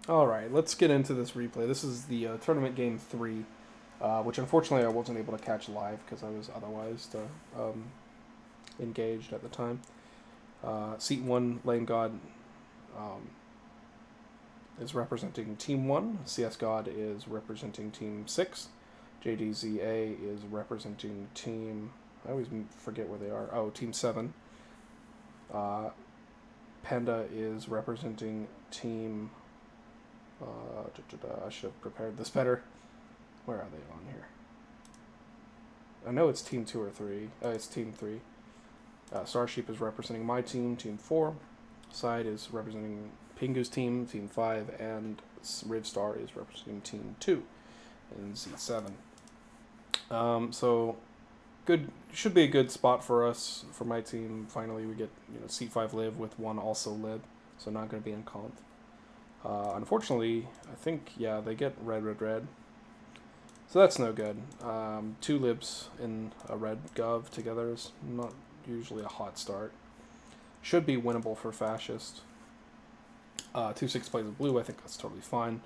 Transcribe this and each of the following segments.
Alright, let's get into this replay. This is the tournament game 3, which unfortunately I wasn't able to catch live because I was otherwise engaged at the time. Seat 1, Lane God is representing Team 1, CS God is representing Team 6, JDZA is representing Team... I always forget where they are. Oh, Team 7. Panda is representing Team... I should have prepared this better. Where are they on here? I know it's Team 2 or 3. It's Team 3. Starsheep is representing my team, Team 4. Side is representing Pingu's team, Team 5. And Rivstar is representing Team 2 in Z7. So, good. Should be a good spot for us, for my team. Finally, we get seat 5 live with 1 also lib. So not going to be in conf. Unfortunately, I think, yeah, they get red. So that's no good. 2 libs in a red gov together is not usually a hot start. Should be winnable for Fascist. 2-6 plays with blue, I think that's totally fine.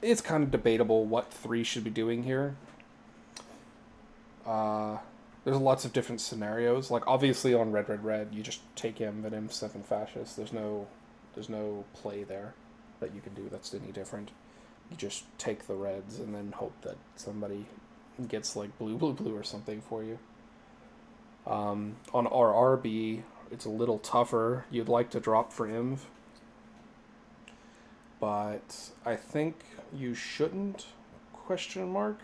It's kind of debatable what 3 should be doing here. There's lots of different scenarios. Like, obviously on red, you just take him and M7 Fascist. There's no play there that you can do that's any different. You just take the reds and then hope that somebody gets, like, blue or something for you. On RRB, it's a little tougher. You'd like to drop for Inv. But I think you shouldn't, question mark?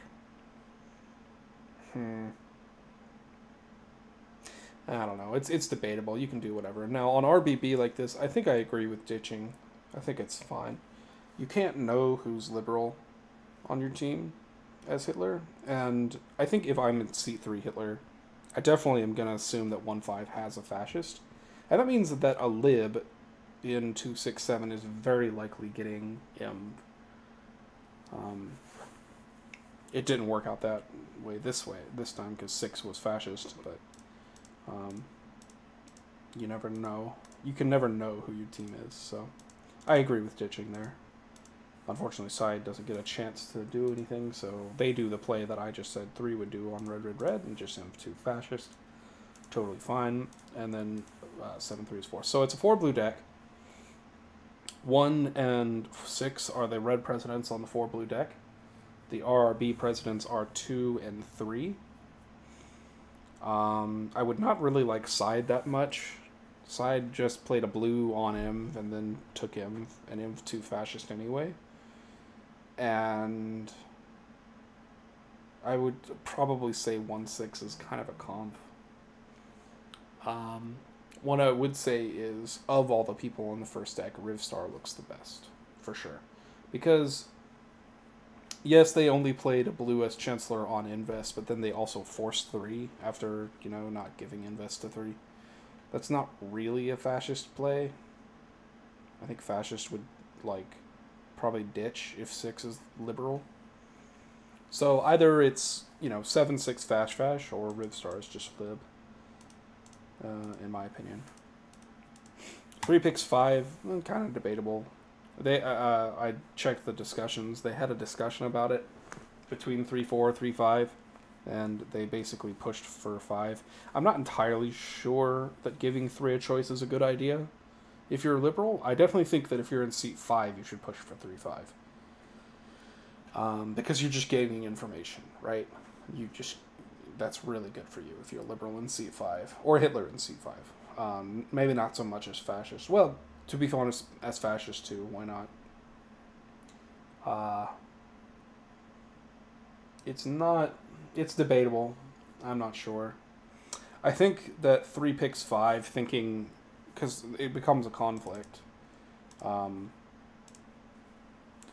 I don't know. It's debatable. You can do whatever. Now, on RBB like this, I think I agree with ditching. I think it's fine. You can't know who's liberal on your team as Hitler. And I think if I'm in seat 3 Hitler, I definitely am going to assume that 1-5 has a fascist. And that means that a lib in 2-6-7 is very likely getting it didn't work out that way this time because 6 was fascist, but you never know. You can never know who your team is, so I agree with ditching there. Unfortunately, Side doesn't get a chance to do anything, so they do the play that I just said 3 would do on red, and just M2 fascist. Totally fine. And then 7-3 is 4. So it's a 4 blue deck. 1 and 6 are the red presidents on the 4 blue deck. The RRB presidents are 2 and 3. I would not really like Side that much. Side just played a blue on Inv and then took Inv, and Inv 2 fascist anyway. And I would probably say 1-6 is kind of a comp. What I would say is, of all the people in the first deck, Rivstar looks the best, for sure. Because, yes, they only played a blue as Chancellor on Invest, but then they also forced 3 after, not giving Invest to 3. That's not really a fascist play. I think fascist would, probably ditch if 6 is liberal. So either it's, 7-6 fash, or Rivstar is just lib, in my opinion. 3 picks 5, kind of debatable. They, I checked the discussions. They had a discussion about it between 3-4, 3-5, and they basically pushed for 5. I'm not entirely sure that giving 3 a choice is a good idea. If you're liberal, I definitely think that if you're in seat 5, you should push for 3-5. Because you're just gaining information, right? That's really good for you if you're liberal in seat 5, or Hitler in seat 5. Maybe not so much as fascist. Well, to be honest, as fascist too, why not? It's debatable. I'm not sure. I think that 3 picks 5, thinking, because it becomes a conflict.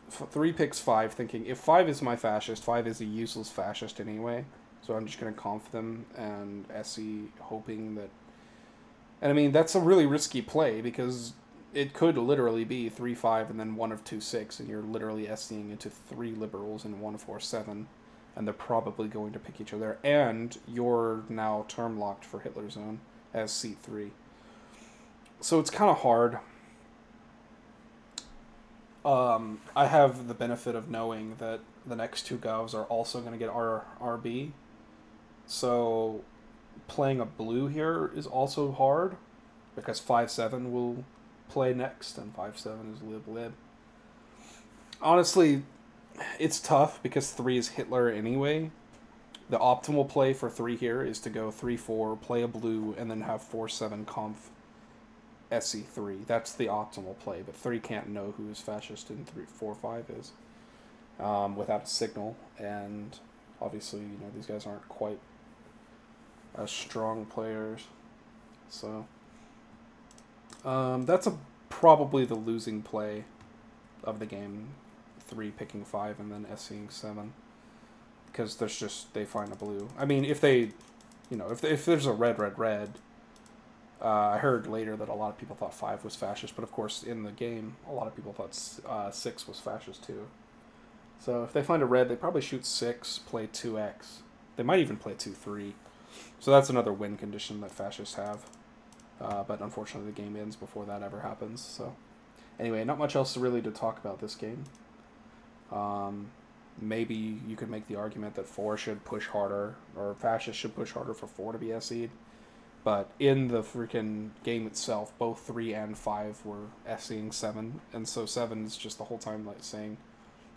3 picks 5, thinking, if 5 is my fascist, 5 is a useless fascist anyway, so I'm just going to conf them and SE, hoping that... And I mean, that's a really risky play, because it could literally be 3-5 and then 1 of 2-6, and you're literally SEing into 3 liberals and 1-4-7, and they're probably going to pick each other, and you're now term locked for Hitler Zone as seat 3. So it's kind of hard. I have the benefit of knowing that the next two Govs are also going to get RB. So playing a blue here is also hard because 5/7 will play next and 5/7 is lib lib. Honestly, it's tough because 3 is Hitler anyway. The optimal play for 3 here is to go 3/4, play a blue, and then have 4/7 conf SC3. That's the optimal play, but 3 can't know who is fascist and 3/4/5 is without a signal, and obviously, you know, these guys aren't quite as strong players, so that's probably the losing play of the game. 3 picking 5 and then SCing 7, because they find a blue. I mean, if they, you know, if there's a red. I heard later that a lot of people thought 5 was fascist, but of course in the game a lot of people thought 6 was fascist too. So if they find a red, they probably shoot 6, play 2x. They might even play 2-3. So that's another win condition that fascists have. But unfortunately the game ends before that ever happens. So anyway, not much else really to talk about this game. Maybe you could make the argument that 4 should push harder, or fascists should push harder for 4 to be SE'd. But in the freaking game itself, both 3 and 5 were SEing 7, and so 7 is just the whole time like saying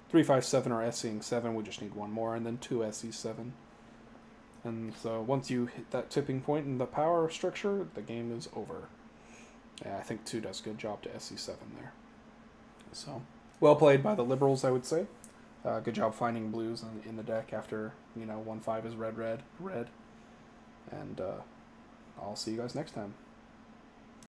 3, 5, 7 are SEing 7, we just need one more, and then 2 SE 7. And so once you hit that tipping point in the power structure, the game is over. Yeah, I think 2 does a good job to SE 7 there. So, well played by the liberals, I would say. Good job finding blues in the deck after, you know, 1-5 is red. And, I'll see you guys next time.